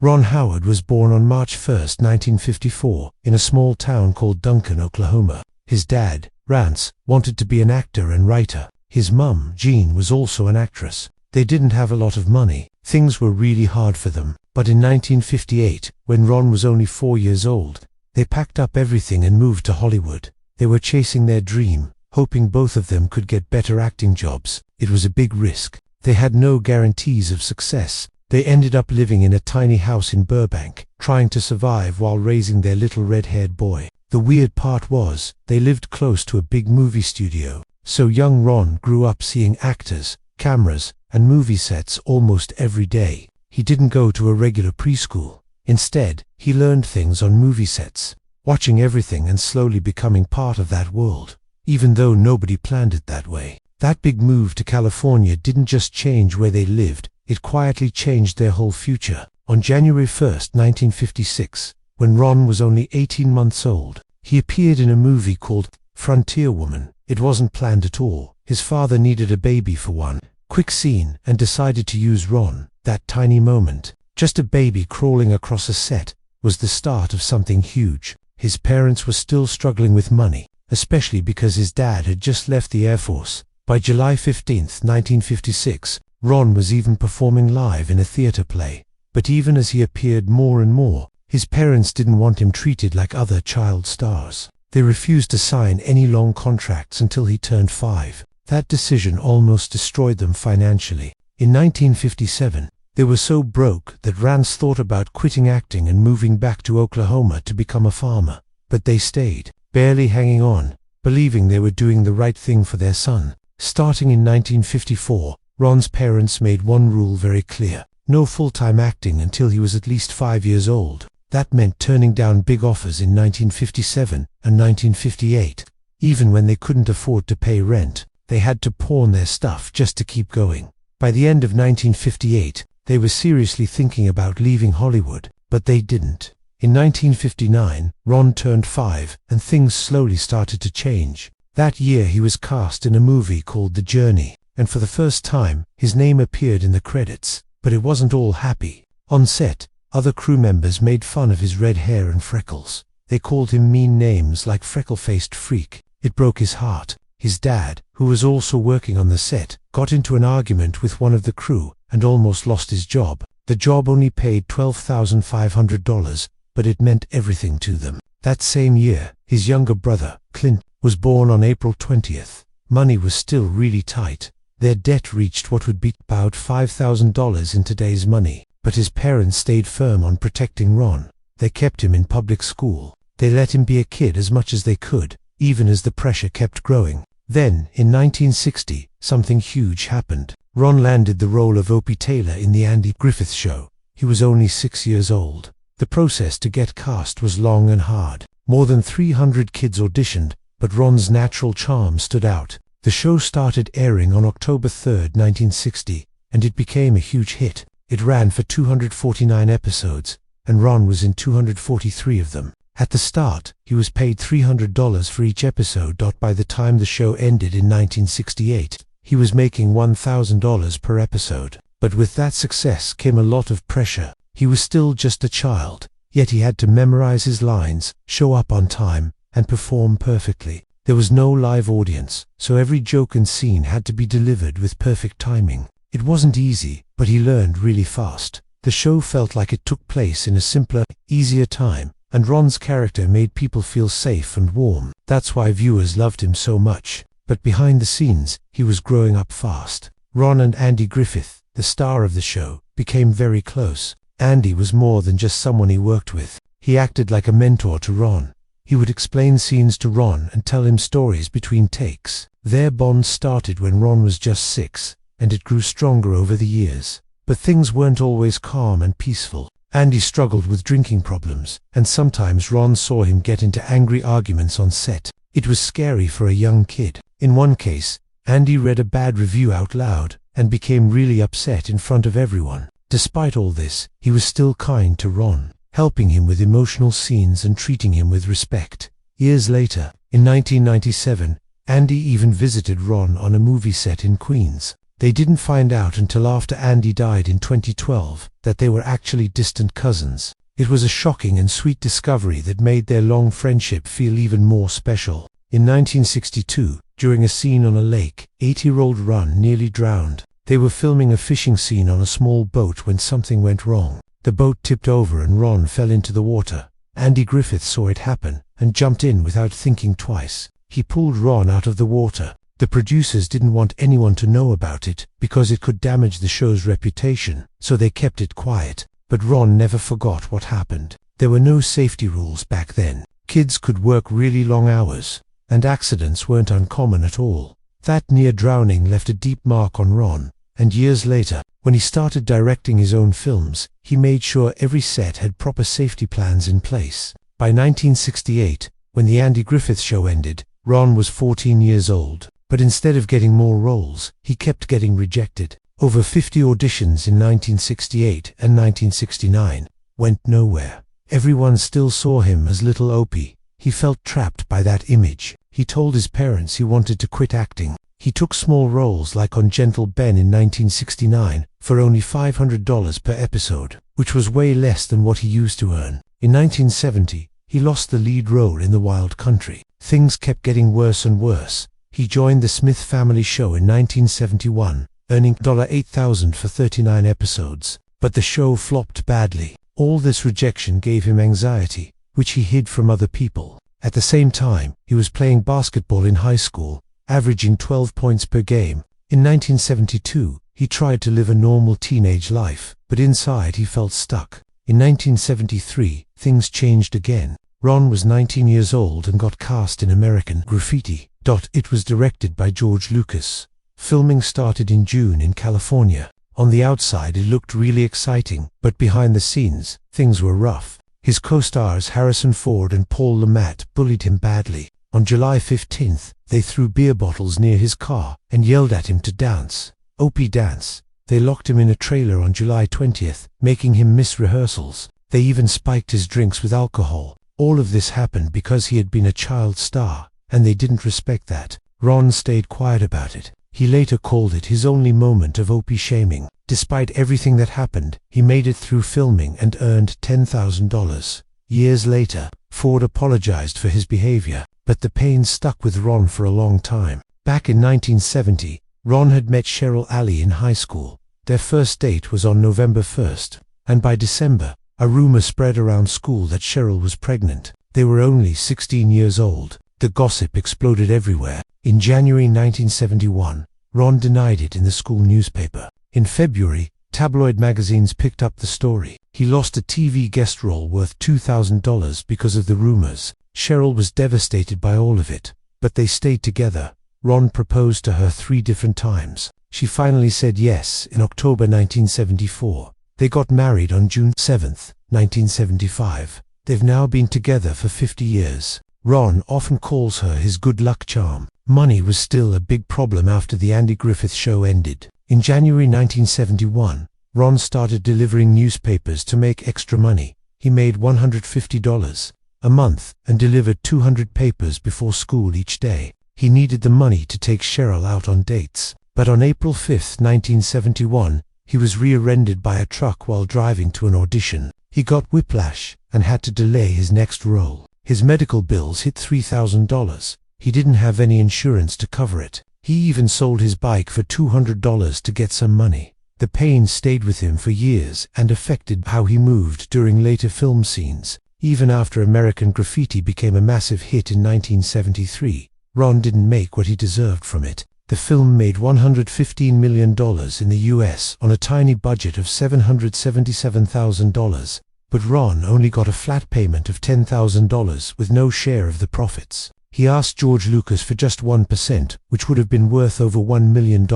Ron Howard was born on March 1, 1954, in a small town called Duncan, Oklahoma. His dad, Rance, wanted to be an actor and writer. His mum, Jean, was also an actress. They didn't have a lot of money. Things were really hard for them. But in 1958, when Ron was only 4 years old, they packed up everything and moved to Hollywood. They were chasing their dream, hoping both of them could get better acting jobs. It was a big risk. They had no guarantees of success. They ended up living in a tiny house in Burbank, trying to survive while raising their little red-haired boy. The weird part was, they lived close to a big movie studio. So young Ron grew up seeing actors, cameras, and movie sets almost every day. He didn't go to a regular preschool. Instead, he learned things on movie sets, watching everything and slowly becoming part of that world, even though nobody planned it that way. That big move to California didn't just change where they lived, it quietly changed their whole future. On January 1, 1956, when Ron was only 18 months old, he appeared in a movie called Frontier Woman. It wasn't planned at all. His father needed a baby for one quick scene and decided to use Ron. That tiny moment, just a baby crawling across a set, was the start of something huge. His parents were still struggling with money, especially because his dad had just left the Air Force. By July 15, 1956, Ron was even performing live in a theater play. But even as he appeared more and more, his parents didn't want him treated like other child stars. They refused to sign any long contracts until he turned 5. That decision almost destroyed them financially. In 1957, they were so broke that Rance thought about quitting acting and moving back to Oklahoma to become a farmer. But they stayed, barely hanging on, believing they were doing the right thing for their son. Starting in 1954, Ron's parents made one rule very clear: no full-time acting until he was at least 5 years old. That meant turning down big offers in 1957 and 1958. Even when they couldn't afford to pay rent, they had to pawn their stuff just to keep going. By the end of 1958, they were seriously thinking about leaving Hollywood, but they didn't. In 1959, Ron turned 5, and things slowly started to change. That year he was cast in a movie called The Journey, and for the first time, his name appeared in the credits. But it wasn't all happy. On set, other crew members made fun of his red hair and freckles. They called him mean names like freckle-faced freak. It broke his heart. His dad, who was also working on the set, got into an argument with one of the crew and almost lost his job. The job only paid $12,500, but it meant everything to them. That same year, his younger brother, Clint, was born on April 20th. Money was still really tight. Their debt reached what would be about $5,000 in today's money, but his parents stayed firm on protecting Ron. They kept him in public school. They let him be a kid as much as they could, even as the pressure kept growing. Then, in 1960, something huge happened. Ron landed the role of Opie Taylor in The Andy Griffith Show. He was only 6 years old. The process to get cast was long and hard. More than 300 kids auditioned, but Ron's natural charm stood out. The show started airing on October 3, 1960, and it became a huge hit. It ran for 249 episodes, and Ron was in 243 of them. At the start, he was paid $300 for each episode. By the time the show ended in 1968, he was making $1,000 per episode. But with that success came a lot of pressure. He was still just a child, yet he had to memorize his lines, show up on time, and perform perfectly. There was no live audience, so every joke and scene had to be delivered with perfect timing. It wasn't easy, but he learned really fast. The show felt like it took place in a simpler, easier time, and Ron's character made people feel safe and warm. That's why viewers loved him so much. But behind the scenes, he was growing up fast. Ron and Andy Griffith, the star of the show, became very close. Andy was more than just someone he worked with. He acted like a mentor to Ron. He would explain scenes to Ron and tell him stories between takes. Their bond started when Ron was just 6, and it grew stronger over the years. But things weren't always calm and peaceful. Andy struggled with drinking problems, and sometimes Ron saw him get into angry arguments on set. It was scary for a young kid. In one case, Andy read a bad review out loud and became really upset in front of everyone. Despite all this, he was still kind to Ron, helping him with emotional scenes and treating him with respect. Years later, in 1997, Andy even visited Ron on a movie set in Queens. They didn't find out until after Andy died in 2012 that they were actually distant cousins. It was a shocking and sweet discovery that made their long friendship feel even more special. In 1962, during a scene on a lake, 8-year-old Ron nearly drowned. They were filming a fishing scene on a small boat when something went wrong. The boat tipped over and Ron fell into the water. Andy Griffith saw it happen and jumped in without thinking twice. He pulled Ron out of the water. The producers didn't want anyone to know about it because it could damage the show's reputation, so they kept it quiet. But Ron never forgot what happened. There were no safety rules back then. Kids could work really long hours, and accidents weren't uncommon at all. That near drowning left a deep mark on Ron, and years later, when he started directing his own films, he made sure every set had proper safety plans in place. By 1968, when the Andy Griffith Show ended, Ron was 14 years old. But instead of getting more roles, he kept getting rejected. Over 50 auditions in 1968 and 1969 went nowhere. Everyone still saw him as little Opie. He felt trapped by that image. He told his parents he wanted to quit acting. He took small roles like on Gentle Ben in 1969 for only $500 per episode, which was way less than what he used to earn. In 1970, he lost the lead role in The Wild Country. Things kept getting worse and worse. He joined the Smith Family Show in 1971, earning $8,000 for 39 episodes. But the show flopped badly. All this rejection gave him anxiety, which he hid from other people. At the same time, he was playing basketball in high school, averaging 12 points per game. In 1972, he tried to live a normal teenage life, but inside he felt stuck. In 1973, things changed again. Ron was 19 years old and got cast in American Graffiti. It was directed by George Lucas. Filming started in June in California. On the outside it looked really exciting, but behind the scenes, things were rough. His co-stars Harrison Ford and Paul Le Mat bullied him badly. On July 15th, they threw beer bottles near his car and yelled at him to dance. Opie dance. They locked him in a trailer on July 20th, making him miss rehearsals. They even spiked his drinks with alcohol. All of this happened because he had been a child star, and they didn't respect that. Ron stayed quiet about it. He later called it his only moment of Opie shaming. Despite everything that happened, he made it through filming and earned $10,000. Years later, Ford apologized for his behavior, but the pain stuck with Ron for a long time. Back in 1970, Ron had met Cheryl Alley in high school. Their first date was on November 1st, and by December, a rumor spread around school that Cheryl was pregnant. They were only 16 years old. The gossip exploded everywhere. In January 1971, Ron denied it in the school newspaper. In February, tabloid magazines picked up the story. He lost a TV guest role worth $2,000 because of the rumors. Cheryl was devastated by all of it, but they stayed together. Ron proposed to her 3 different times. She finally said yes in October 1974. They got married on June 7, 1975. They've now been together for 50 years. Ron often calls her his good luck charm. Money was still a big problem after the Andy Griffith Show ended. In January 1971, Ron started delivering newspapers to make extra money. He made $150 a month and delivered 200 papers before school each day. He needed the money to take Cheryl out on dates. But on April 5, 1971, he was rear-ended by a truck while driving to an audition. He got whiplash and had to delay his next role. His medical bills hit $3,000. He didn't have any insurance to cover it. He even sold his bike for $200 to get some money. The pain stayed with him for years and affected how he moved during later film scenes. Even after American Graffiti became a massive hit in 1973, Ron didn't make what he deserved from it. The film made $115 million in the US on a tiny budget of $777,000, but Ron only got a flat payment of $10,000 with no share of the profits. He asked George Lucas for just 1%, which would have been worth over $1 million.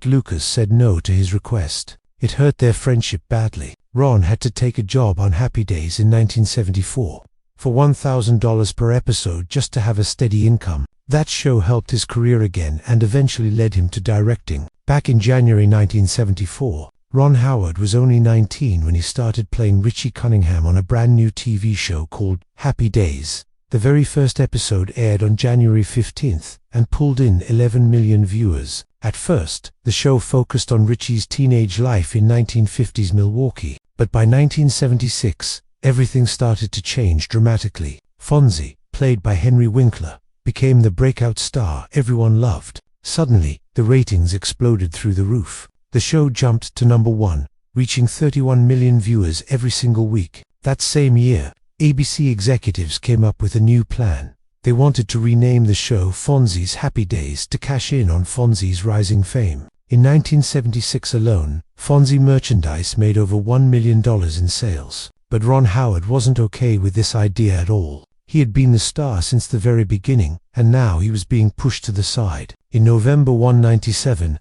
Lucas said no to his request. It hurt their friendship badly. Ron had to take a job on Happy Days in 1974 for $1,000 per episode just to have a steady income. That show helped his career again and eventually led him to directing. Back in January 1974, Ron Howard was only 19 when he started playing Richie Cunningham on a brand new TV show called Happy Days. The very first episode aired on January 15th and pulled in 11 million viewers. At first, the show focused on Richie's teenage life in 1950s Milwaukee, but by 1976, everything started to change dramatically. Fonzie, played by Henry Winkler, became the breakout star everyone loved. Suddenly, the ratings exploded through the roof. The show jumped to number 1, reaching 31 million viewers every single week. That same year, ABC executives came up with a new plan. They wanted to rename the show Fonzie's Happy Days to cash in on Fonzie's rising fame. In 1976 alone, Fonzie merchandise made over $1 million in sales. But Ron Howard wasn't okay with this idea at all. He had been the star since the very beginning, and now he was being pushed to the side. In November 1997,